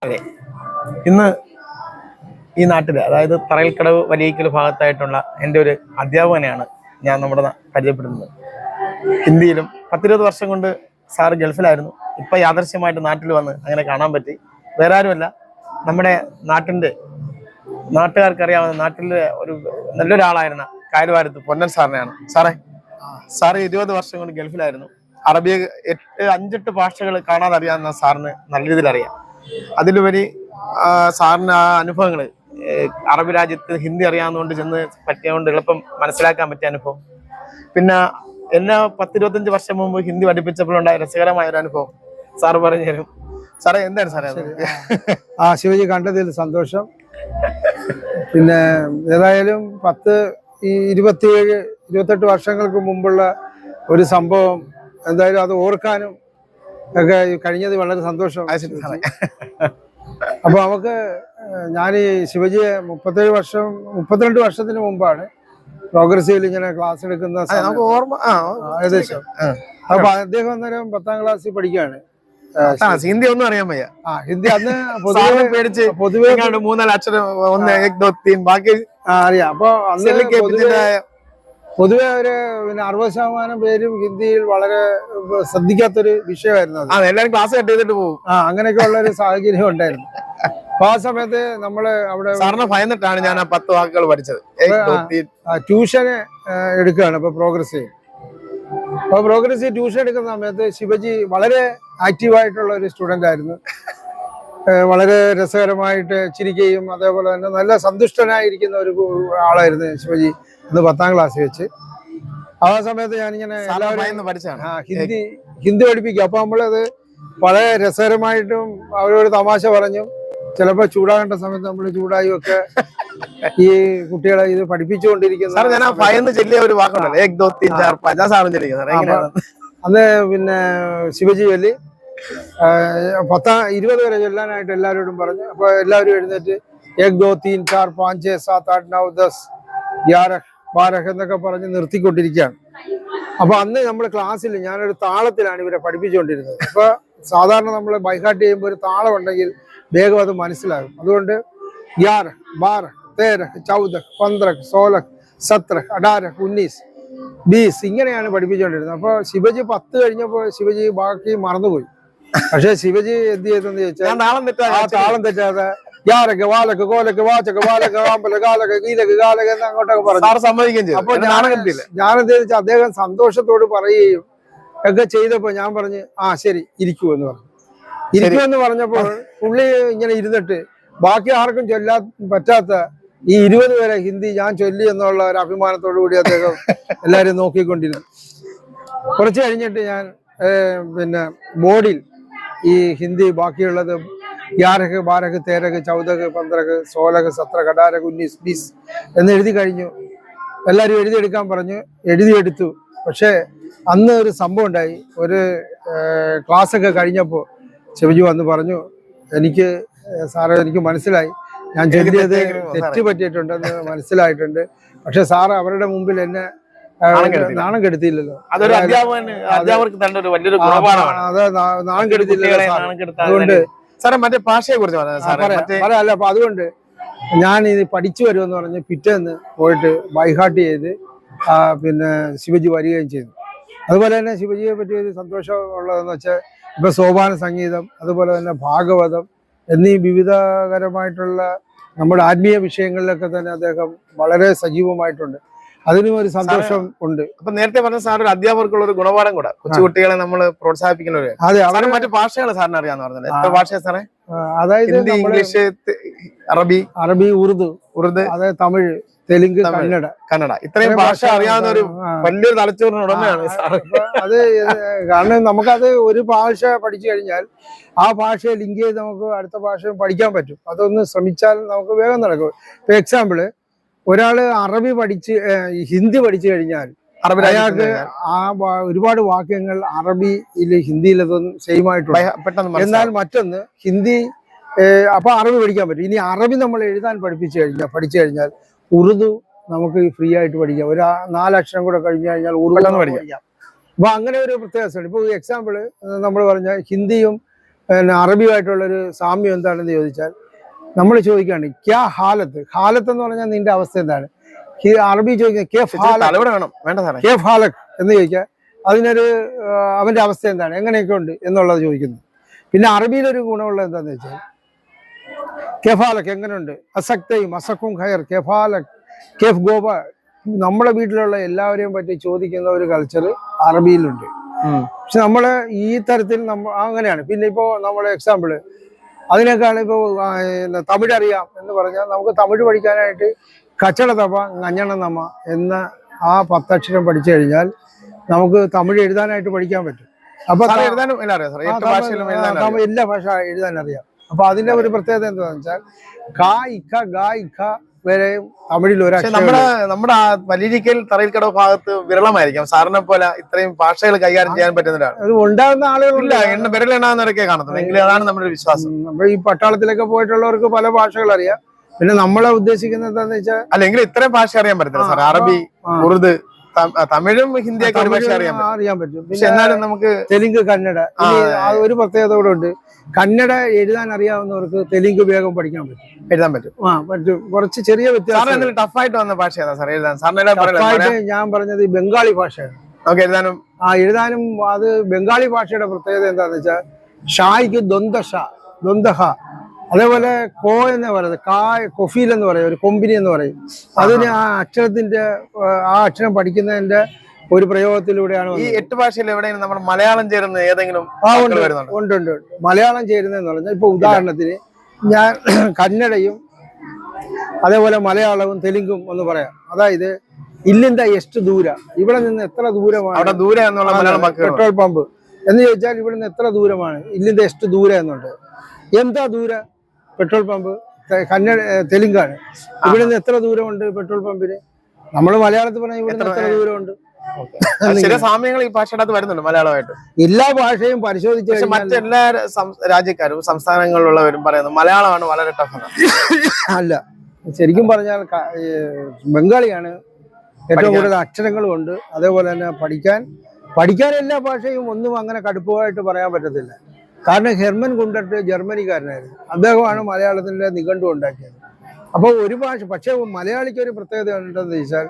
അതെ, ഇന്ന് ഈ നാട്ടിൽ, അതായത് തറയിൽക്കടവ് വലിയക്കൽ ഭാഗത്തായിട്ടുള്ള എൻ്റെ ഒരു അധ്യാപകനെയാണ് ഞാൻ പരിചയപ്പെടുന്നത്. ഹിന്ദിയിലും 10-20 വർഷം കൊണ്ട് സാറ് ഗൾഫിലായിരുന്നു. ഇപ്പം യാദൃശ്യമായിട്ട് നാട്ടിൽ വന്ന് അങ്ങനെ കാണാൻ പറ്റി. വേറെ ആരുമല്ല, നമ്മുടെ നാട്ടുകാർക്കറിയാവുന്ന നാട്ടിലെ ഒരു നല്ലൊരാളായിരുന്ന കായൽവാരത്ത് പൊന്നൻ സാറിനെയാണ്. സാറ് 20 വർഷം കൊണ്ട് ഗൾഫിലായിരുന്നു. അറബി 5-8 ഭാഷകൾ കാണാതെ അറിയാവുന്ന സാറിന് നല്ല രീതിയിൽ അറിയാം. അതിലുപരി സാറിന് ആ അനുഭവങ്ങൾ, അറബി രാജ്യത്ത് ഹിന്ദി അറിയാവുന്നതുകൊണ്ട് ചെന്ന് പറ്റിയതുകൊണ്ട് എളുപ്പം മനസ്സിലാക്കാൻ പറ്റിയ അനുഭവം, പിന്നെ എന്നെ 10-25 വർഷം മുമ്പ് ഹിന്ദി പഠിപ്പിച്ചപ്പോഴുണ്ടായ രസകരമായ ഒരു അനുഭവം സാറ് പറഞ്ഞു തരും. സാറേ, എന്താണ് സാറേ അത്? ശിവജി കണ്ടതിൽ സന്തോഷം. പിന്നെ ഏതായാലും 27-28 വർഷങ്ങൾക്ക് മുമ്പുള്ള ഒരു സംഭവം എന്തായാലും അത് ഓർക്കാനും ഒക്കെ കഴിഞ്ഞത് വളരെ സന്തോഷം. അപ്പൊ നമുക്ക് ഞാൻ ഈ ശിവജിയെ 32 വർഷത്തിന് മുമ്പാണ് പ്രോഗ്രസീവിൽ ഇങ്ങനെ ക്ലാസ് എടുക്കുന്ന ഏകദേശം. അപ്പൊ അദ്ദേഹം അന്നേരം 10ാം ക്ലാസ്സിൽ പഠിക്കുകയാണ്. ഹിന്ദി ഒന്നും അറിയാൻ വയ്യ. ഹിന്ദി അന്ന് പൊതുവെ 3-4 അക്ഷരം ബാക്കി അറിയാം. അപ്പൊ അന്ന് പൊതുവെ ഒരു 60% പേരും ഹിന്ദിയിൽ വളരെ ശ്രദ്ധിക്കാത്തൊരു വിഷയമായിരുന്നു അത്. എല്ലാവരും ക്ലാസ് കട്ട് ചെയ്തിട്ട് പോകും. അങ്ങനെയൊക്കെ ഉള്ള ഒരു സാഹചര്യം ഉണ്ടായിരുന്നു. അപ്പൊ ആ സമയത്ത് നമ്മള് അവിടെ സാറിനെ ഭയന്നിട്ടാണ് ഞാൻ ആ 10 വാക്കുകൾ പഠിച്ചത്. ട്യൂഷന് എടുക്കുകയാണ് ഇപ്പൊ പ്രോഗ്രസീവ്. അപ്പൊ പ്രോഗ്രസീവ് ട്യൂഷൻ എടുക്കുന്ന സമയത്ത് ശിവജി വളരെ ആക്റ്റീവായിട്ടുള്ള ഒരു സ്റ്റുഡന്റ് ആയിരുന്നു. വളരെ രസകരമായിട്ട് ചിരിക്കുകയും അതേപോലെ തന്നെ നല്ല സന്തുഷ്ടനായിരിക്കുന്ന ഒരു ആളായിരുന്നു ശിവജി അന്ന് 10ാം ക്ലാസ്സിൽ വെച്ച്. ആ സമയത്ത് ഞാനിങ്ങനെ ഹിന്ദി പഠിപ്പിക്കും. അപ്പൊ നമ്മളത് വളരെ രസകരമായിട്ടും അവരോട് തമാശ പറഞ്ഞും ചിലപ്പോ ചൂടാകേണ്ട സമയത്ത് നമ്മൾ ചൂടായും ഒക്കെ ഈ കുട്ടികളെ ഇത് പഠിപ്പിച്ചുകൊണ്ടിരിക്കുന്ന അന്ന് പിന്നെ ശിവജി ചൊല്ലി 20 വരെ ചൊല്ലാനായിട്ട് എല്ലാവരോടും പറഞ്ഞു. അപ്പൊ എല്ലാവരും എഴുന്നേറ്റ് 1 2 3 4 5 6 7 8 9 10 11 12 എന്നൊക്കെ പറഞ്ഞ് നിർത്തിക്കൊണ്ടിരിക്കുകയാണ്. അപ്പൊ അന്ന് നമ്മൾ ക്ലാസ്സിൽ ഞാനൊരു താളത്തിലാണ് ഇവരെ പഠിപ്പിച്ചുകൊണ്ടിരുന്നത്. അപ്പൊ സാധാരണ നമ്മൾ ബൈഹാർട്ട് ചെയ്യുമ്പോൾ ഒരു താളം ഉണ്ടെങ്കിൽ വേഗം അത് മനസ്സിലാകും. അതുകൊണ്ട് 11 12 13 14 15 16 17 18 19 20 ഇങ്ങനെയാണ് പഠിപ്പിച്ചുകൊണ്ടിരുന്നത്. അപ്പൊ ശിവജി 10 കഴിഞ്ഞപ്പോ ശിവജി ബാക്കി മറന്നുപോയി. പക്ഷെ ശിവജി എന്ത് ചെയ്തെന്ന് ചോദിച്ചാൽ താളം തെറ്റാതെ യാരക്ക് വാലക്ക് കോലക്ക് വാച്ചക്ക് വാലക്ക് കാമ്പല് കാലക്ക് കീലക്ക് കാലക്ക് എന്ന് അങ്ങോട്ടൊക്കെ പറഞ്ഞു. അപ്പൊ ഞാനെന്ത് വെച്ചാൽ അദ്ദേഹം സന്തോഷത്തോട് പറയുകയും ഒക്കെ ചെയ്തപ്പോ ഞാൻ പറഞ്ഞു ശരി ഇരിക്കൂ എന്ന് പറഞ്ഞു. ഇരിക്കുമെന്ന് പറഞ്ഞപ്പോൾ പുള്ളി ഇങ്ങനെ ഇരുന്നിട്ട് ബാക്കി ആർക്കും ചൊല്ലാൻ പറ്റാത്ത ഈ 20 വരെ ഹിന്ദി ഞാൻ ചൊല്ലി എന്നുള്ള ഒരു അഭിമാനത്തോടു കൂടി അദ്ദേഹം എല്ലാരും നോക്കിക്കൊണ്ടിരുന്നു. കുറച്ച് കഴിഞ്ഞിട്ട് ഞാൻ പിന്നെ ബോർഡിൽ ഈ ഹിന്ദി ബാക്കിയുള്ളത് 11 12 13 14 15 16 17 18 19 20 എന്ന് എഴുതി കഴിഞ്ഞു. എല്ലാവരും എഴുതിയെടുക്കാൻ പറഞ്ഞു. എഴുതിയെടുത്തു. പക്ഷെ അന്ന് ഒരു സംഭവം ഉണ്ടായി. ഒരു ക്ലാസ്സൊക്കെ കഴിഞ്ഞപ്പോൾ ശിവജി വന്ന് പറഞ്ഞു, എനിക്ക് സാറ് എനിക്ക് മനസ്സിലായി, ഞാൻ ചൊല്ലിയത് തെറ്റ് പറ്റിയിട്ടുണ്ടെന്ന് മനസ്സിലായിട്ടുണ്ട്. പക്ഷെ സാറ് അവരുടെ മുമ്പിൽ എന്നെ നാണം കെടുത്തിയില്ലല്ലോ. അതെ, നാണം കെടുത്തില്ലല്ലോ. അതുകൊണ്ട് മറ്റേ ഭാഷയെ കുറിച്ച് പറയാല്ല. അപ്പൊ അതുകൊണ്ട് ഞാൻ ഇത് പഠിച്ചു വരുമെന്ന് പറഞ്ഞ് പിറ്റേന്ന് പോയിട്ട് ബൈഹാർട്ട് ചെയ്ത് പിന്നെ ശിവജി വരികയും ചെയ്തു. അതുപോലെ തന്നെ ശിവജിയെ പറ്റി ഒരു സന്തോഷം ഉള്ളതെന്ന് വെച്ചാൽ ഇപ്പൊ സോപാന സംഗീതം, അതുപോലെ തന്നെ ഭാഗവതം എന്നീ വിവിധകരമായിട്ടുള്ള നമ്മുടെ ആത്മീയ വിഷയങ്ങളിലൊക്കെ തന്നെ അദ്ദേഹം വളരെ സജീവമായിട്ടുണ്ട്. അതിനും ഒരു സന്തോഷം ഉണ്ട്. അപ്പൊ നേരത്തെ പറഞ്ഞ സാർ ഒരു അധ്യാപകർക്കുള്ള ഒരു ഗുണപാഠം കൂടെ, കൊച്ചുകുട്ടികളെ നമ്മൾ പ്രോത്സാഹിപ്പിക്കുന്നവര്. അതെ, അവരെ മറ്റു ഭാഷകൾ സാറിന് അറിയാന്ന് പറഞ്ഞത്. എത്ര ഭാഷയാ സാറേ? അതായത് ഇംഗ്ലീഷ്, അറബി, ഉറുദു, അതായത് തമിഴ്, തെലുങ്ക്, കന്നഡ ഇത്രയും ഭാഷ അറിയാവുന്ന ഒരു വലിയൊരു തലച്ചോറിന് ഉടമയാണ് സാറ്. അത് കാരണം നമുക്കത് ഒരു ഭാഷ പഠിച്ചു കഴിഞ്ഞാൽ ആ ഭാഷയെ ലിങ്ക് ചെയ്ത് നമുക്ക് അടുത്ത ഭാഷ പഠിക്കാൻ പറ്റും. അതൊന്ന് ശ്രമിച്ചാൽ നമുക്ക് വേഗം നടക്കും. ഇപ്പൊ എക്സാമ്പിള്, ഒരാള് ഹിന്ദി പഠിച്ചു കഴിഞ്ഞാൽ അയാൾക്ക് ഒരുപാട് വാക്യങ്ങൾ അറബിയിൽ ഹിന്ദിയിലതൊന്നും സെയിം ആയിട്ടുണ്ട്. എന്നാൽ മറ്റൊന്ന് ഹിന്ദി അപ്പൊ അറബി പഠിക്കാൻ പറ്റും. ഇനി അറബി നമ്മൾ എഴുതാൻ പഠിച്ചു കഴിഞ്ഞാൽ ഉറുദു നമുക്ക് ഫ്രീ ആയിട്ട് പഠിക്കാം. ഒരു 4 അക്ഷരം കൂടെ കഴിഞ്ഞു കഴിഞ്ഞാൽ ഉറുദു പഠിക്കാം. അപ്പൊ അങ്ങനെ ഒരു പ്രത്യേകതയുണ്ട്. ഇപ്പൊ എക്സാമ്പിള് നമ്മൾ പറഞ്ഞ ഹിന്ദിയും പിന്നെ അറബിയുമായിട്ടുള്ളൊരു സാമ്യം എന്താണെന്ന് ചോദിച്ചാൽ നമ്മൾ ചോദിക്കുകയാണ് ക്യാ ഹാലത്ത്, ഹാലത്ത് എന്ന് പറഞ്ഞാൽ നിന്റെ അവസ്ഥ എന്താണ്? ഈ അറബി ചോദിക്കുന്നത് കേഫ് ഹാലക് എന്ന് ചോദിക്കുക, അതിനൊരു അവന്റെ അവസ്ഥ എന്താണ്, എങ്ങനെയൊക്കെ ഉണ്ട് എന്നുള്ളത് ചോദിക്കുന്നു. പിന്നെ അറബിയിലൊരു ഗുണമുള്ളത് എന്താണെന്ന് വെച്ചാൽ കെഫാലക് എങ്ങനെയുണ്ട്, അസക്തയും അസക്കും ഖയർ, കെഫാലക്, കെഫ് ഗോബ. നമ്മുടെ വീട്ടിലുള്ള എല്ലാവരെയും പറ്റി ചോദിക്കുന്ന ഒരു കൾച്ചർ അറബിയിലുണ്ട്. പക്ഷെ നമ്മള് ഈ തരത്തിൽ അങ്ങനെയാണ്. പിന്നെ ഇപ്പോ നമ്മുടെ എക്സാമ്പിള് അതിനേക്കാൾ ഇപ്പോ തമിഴ് അറിയാം എന്ന് പറഞ്ഞാൽ നമുക്ക് തമിഴ് പഠിക്കാനായിട്ട് കച്ചട തപ ngഞ്ഞണ നമ്മ എന്ന ആ 10 അക്ഷരം പഠിച്ചു കഴിഞ്ഞാൽ നമുക്ക് തമിഴ് എഴുതാനായിട്ട് പഠിക്കാൻ പറ്റും. അപ്പൊ എല്ലാ ഭാഷ എഴുതാൻ അറിയാം. അപ്പൊ അതിന്റെ ഒരു പ്രത്യേകത എന്താണെന്ന് വെച്ചാൽ കാ ഇഖ ഗാ ഇഖ വരെയും തമിഴിൽ ഒരു നമ്മുടെ വലിയിരിക്കൽ തറയിൽക്കടവ് ഭാഗത്ത് വിരളമായിരിക്കും സാറിനെ പോലെ ഇത്രയും ഭാഷകൾ കൈകാര്യം ചെയ്യാൻ പറ്റുന്നതാണ്. അത് ഉണ്ടാകുന്ന ആളുകളില്ല, വിരലെണ്ണാവുന്നവരൊക്കെ കാണുന്നത്. എങ്കിലും അതാണ് നമ്മുടെ വിശ്വാസം. അപ്പൊ ഈ പട്ടാളത്തിലൊക്കെ പോയിട്ടുള്ളവർക്ക് പല ഭാഷകൾ അറിയാം. പിന്നെ നമ്മളെ ഉദ്ദേശിക്കുന്നത് എന്താന്ന് വെച്ചാൽ അല്ലെങ്കിൽ ഇത്രയും ഭാഷ അറിയാൻ പറ്റത്തില്ല സാർ. അറബി, ഉറുദു, തമിഴും ഹിന്ദിയൊക്കെ ഒരു ഭാഷ അറിയാൻ പറ്റും. പക്ഷെ എന്നാലും നമുക്ക് തെലുങ്ക്, കന്നഡ, ഒരു പ്രത്യേകത കൂടെ ഉണ്ട്. കന്നഡ എഴുതാൻ അറിയാവുന്നവർക്ക് തെലുങ്ക് വേഗം പഠിക്കാൻ പറ്റും, എഴുതാൻ പറ്റും. പറ്റും. കുറച്ച് ചെറിയ വ്യത്യാസം. ടഫായിട്ട് വന്ന ഭാഷ സാർ എഴുതാൻ? ഞാൻ പറഞ്ഞത് ഈ ബംഗാളി ഭാഷയാണ്. എഴുതാനും അത് ബംഗാളി ഭാഷയുടെ പ്രത്യേകത എന്താന്ന് വെച്ചാൽ ഷായ്ക്ക് ദ്വന്ദ്ഹ, അതേപോലെ കോ എന്ന് പറയുന്നത് കൊഫീൽ എന്ന് പറയും, ഒരു കൊമ്പിനി എന്ന് പറയും. അതിന് ആ അക്ഷരത്തിന്റെ ആ അക്ഷരം പഠിക്കുന്നതിന്റെ ഒരു പ്രയോഗത്തിലൂടെയാണ്. ഈ 8 ഭാഷയിൽ എവിടെയും നമ്മൾ മലയാളം ചേരുന്ന ഏതെങ്കിലും? ഉണ്ട്. മലയാളം ചേരുന്നതെന്ന് പറഞ്ഞാൽ ഇപ്പൊ ഉദാഹരണത്തിന് ഞാൻ കന്നഡയും അതേപോലെ മലയാളവും തെലുങ്കും ഒന്ന് പറയാം. അതായത് ഇല്ലിന്ത എസ്റ്റ് ദൂര, ഇവിടെ നിന്ന് എത്ര ദൂരമാണ് പെട്രോൾ പമ്പ് എന്ന് ചോദിച്ചാൽ ഇവിടെ നിന്ന് എത്ര ദൂരമാണ്, ഇല്ലിന്ത എസ്റ്റ് ദൂര എന്നുണ്ട്. എന്താ ദൂര പെട്രോൾ പമ്പ്? കന്നഡ തെലുങ്കാണ്. ഇവിടെ നിന്ന് എത്ര ദൂരമുണ്ട് പെട്രോൾ പമ്പിന്? നമ്മൾ മലയാളത്തിൽ പറഞ്ഞാൽ ഇവിടെ നിന്ന് എത്ര ദൂരമുണ്ട്. ചില സാമ്യങ്ങൾ ഈ ഭാഷയുടെ വരുന്നുണ്ട് മലയാളമായിട്ട്. എല്ലാ ഭാഷയും പരിശോധിച്ച് മറ്റെല്ലാ രാജ്യക്കാരും സംസ്ഥാനങ്ങളിലുള്ളവരും പറയുന്നത് മലയാളമാണ് വളരെ ടഫ്. അല്ല, ശരിക്കും പറഞ്ഞാൽ ബംഗാളിയാണ് ഏറ്റവും കൂടുതൽ അക്ഷരങ്ങളും ഉണ്ട്. അതേപോലെ തന്നെ പഠിക്കാൻ എല്ലാ ഭാഷയും ഒന്നും അങ്ങനെ കടുപ്പമായിട്ട് പറയാൻ പറ്റത്തില്ല. കാരണം ഹെർമൻ ഗുണ്ടർട്ട് ജർമ്മനിക്കാരനായിരുന്നു. അദ്ദേഹമാണ് മലയാളത്തിന്റെ നിഘണ്ടു ഉണ്ടാക്കിയത്. അപ്പോൾ ഒരു ഭാഷ, പക്ഷെ മലയാളിക്ക് ഒരു പ്രത്യേകത ഉണ്ടെന്ന് വെച്ചാൽ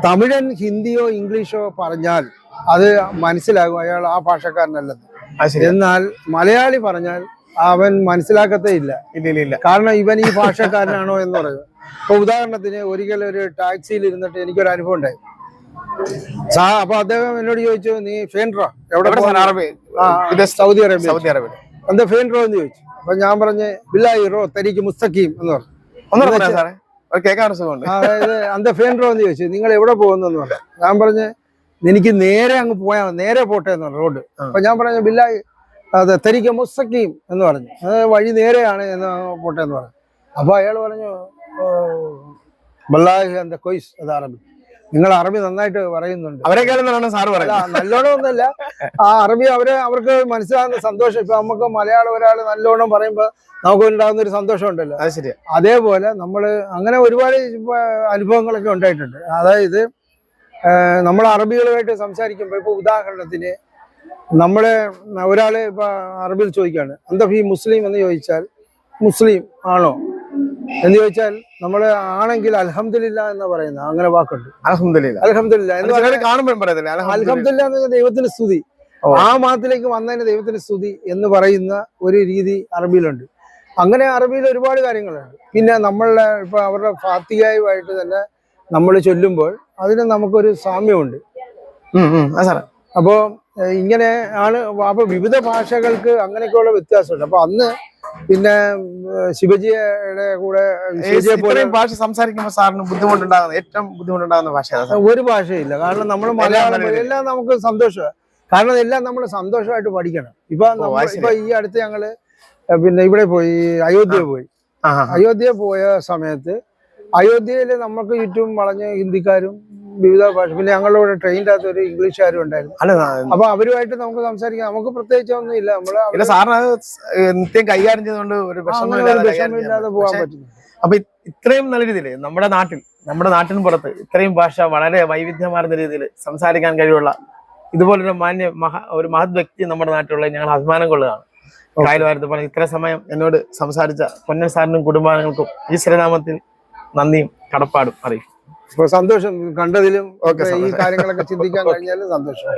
തമിഴൻ ഹിന്ദിയോ ഇംഗ്ലീഷോ പറഞ്ഞാൽ അത് മനസ്സിലാകും അയാൾ ആ ഭാഷക്കാരനല്ലെന്ന്. എന്നാൽ മലയാളി പറഞ്ഞാൽ അവൻ മനസ്സിലാക്കത്തേ ഇല്ല. കാരണം ഇവൻ ഈ ഭാഷക്കാരനാണോ എന്ന് പറയും. ഇപ്പൊ ഉദാഹരണത്തിന് ഒരിക്കലും ഒരു ടാക്സിയിൽ ഇരുന്നിട്ട് എനിക്കൊരു അനുഭവം ഉണ്ടായി. അപ്പൊ അദ്ദേഹം എന്നോട് ചോദിച്ചു, നീ ഫേൻട്രോ എവിടെ? Saudi Arabia. എന്താ ഫേൻട്രോ എന്ന് ചോദിച്ചു. അപ്പൊ ഞാൻ പറഞ്ഞ് ബില്ലായിറോ തരിക്ക് മുസ്തഖീം എന്ന് പറഞ്ഞു. അതായത് അന്ത ഫേൻട്രോ എന്ന് ചോദിച്ചു, നിങ്ങൾ എവിടെ പോകുന്നെന്ന് പറഞ്ഞു. ഞാൻ പറഞ്ഞ് എനിക്ക് നേരെ അങ്ങ് പോയാൽ നേരെ പോട്ടെ എന്ന് പറഞ്ഞു റോഡ്. അപ്പൊ ഞാൻ പറഞ്ഞു ബില്ലായി അത് തരിക്ക മുസ്തഖീം എന്ന് പറഞ്ഞു, അത് വഴി നേരെയാണ് എന്ന് പോട്ടെ എന്ന് പറഞ്ഞു. അപ്പൊ അയാൾ പറഞ്ഞു ബല്ലാഹി അന്ത കൊയ്സ്, അത് അറബി. നിങ്ങൾ അറബി നന്നായിട്ട് പറയുന്നുണ്ട്. നല്ലോണം ഒന്നുമില്ല, ആ അറബി അവർക്ക് മനസ്സിലാകുന്ന സന്തോഷം. ഇപ്പൊ നമുക്ക് മലയാളം ഒരാൾ നല്ലോണം പറയുമ്പോ നമുക്ക് ഉണ്ടാകുന്ന ഒരു സന്തോഷം ഉണ്ടല്ലോ, അതേപോലെ നമ്മള് അങ്ങനെ ഒരുപാട് അനുഭവങ്ങളൊക്കെ ഉണ്ടായിട്ടുണ്ട്. അതായത് നമ്മൾ അറബികളുമായിട്ട് സംസാരിക്കുമ്പോൾ ഇപ്പൊ ഉദാഹരണത്തിന് നമ്മള് ഒരാള് ഇപ്പൊ അറബിയിൽ ചോദിക്കാണ് എന്താ ഈ മുസ്ലിം എന്ന് ചോദിച്ചാൽ മുസ്ലിം ആണോ എന്ന് ചോദിച്ചാൽ നമ്മള് ആണെങ്കിൽ അൽഹംദുലില്ലാ എന്ന് പറയുന്നത്, അങ്ങനെ വാക്കുണ്ട്. അൽഹംദുലില്ലാ എന്ന് പറഞ്ഞാൽ ദൈവത്തിന് സ്തുതി. ആ മതത്തിലേക്ക് വന്നതിന് ദൈവത്തിന് സ്തുതി എന്ന് പറയുന്ന ഒരു രീതി അറബിയിലുണ്ട്. അങ്ങനെ അറബിയിൽ ഒരുപാട് കാര്യങ്ങളുണ്ട്. പിന്നെ നമ്മളുടെ ഇപ്പൊ അവരുടെ ഫാത്തിഹായുമായിട്ട് തന്നെ നമ്മൾ ചൊല്ലുമ്പോൾ അതിന് നമുക്കൊരു സാമ്യമുണ്ട്. അപ്പോ ഇങ്ങനെ ആണ്. അപ്പൊ വിവിധ ഭാഷകൾക്ക് അങ്ങനെയൊക്കെയുള്ള വ്യത്യാസമുണ്ട്. അപ്പൊ അന്ന് പിന്നെ ശിവജിയുടെ കൂടെ ഭാഷ സംസാരിക്കുമ്പോൾ സാറിന് ഏറ്റവും ബുദ്ധിമുട്ടുണ്ടാകുന്ന ഭാഷ ഒരു ഭാഷയില്ല. കാരണം നമ്മൾ മലയാളം എല്ലാം നമുക്ക് സന്തോഷമാണ്. കാരണം എല്ലാം നമ്മൾ സന്തോഷമായിട്ട് പഠിക്കണം. ഇപ്പൊ ഈ അടുത്ത് ഞങ്ങള് പിന്നെ ഇവിടെ പോയി അയോധ്യ പോയ സമയത്ത് അയോധ്യയിൽ നമുക്ക് ചുറ്റും വളഞ്ഞ് ഹിന്ദിക്കാരും വിവിധ ഭാഷ, പിന്നെ ഞങ്ങളുടെ കൂടെ ട്രെയിനിൻ്റെ അകത്ത് ഒരു ഇംഗ്ലീഷുകാരും ഉണ്ടായിരുന്നു. അപ്പൊ അവരുമായിട്ട് നമുക്ക് സംസാരിക്കാം. നമുക്ക് പ്രത്യേകിച്ച് ഒന്നും ഇല്ല. നിത്യം കൈകാര്യം ചെയ്തുകൊണ്ട് ഒരു വിഷമമില്ലാതെ പോകാൻ പറ്റും. അപ്പൊ ഇത്രയും നല്ല രീതിയിൽ നമ്മുടെ നാട്ടിന് പുറത്ത് ഇത്രയും ഭാഷ വളരെ വൈവിധ്യമാർന്ന രീതിയിൽ സംസാരിക്കാൻ കഴിവുള്ള ഇതുപോലൊരു ഒരു മഹത് വ്യക്തി നമ്മുടെ നാട്ടിലുള്ള ഞങ്ങൾ അഭിമാനം കൊള്ളുകയാണ്. കായൽവാരത്ത് പറഞ്ഞ ഇത്ര സമയം എന്നോട് സംസാരിച്ച പൊന്നൻ സാറിനും കുടുംബാംഗങ്ങൾക്കും ഈശ്വരനാമത്തിൽ നന്ദിയും കടപ്പാടും അറിയിക്കും. അപ്പൊ സന്തോഷം കണ്ടതിലും ഓക്കെ ഈ കാര്യങ്ങളൊക്കെ ചിന്തിക്കാൻ കഴിഞ്ഞാലും സന്തോഷം.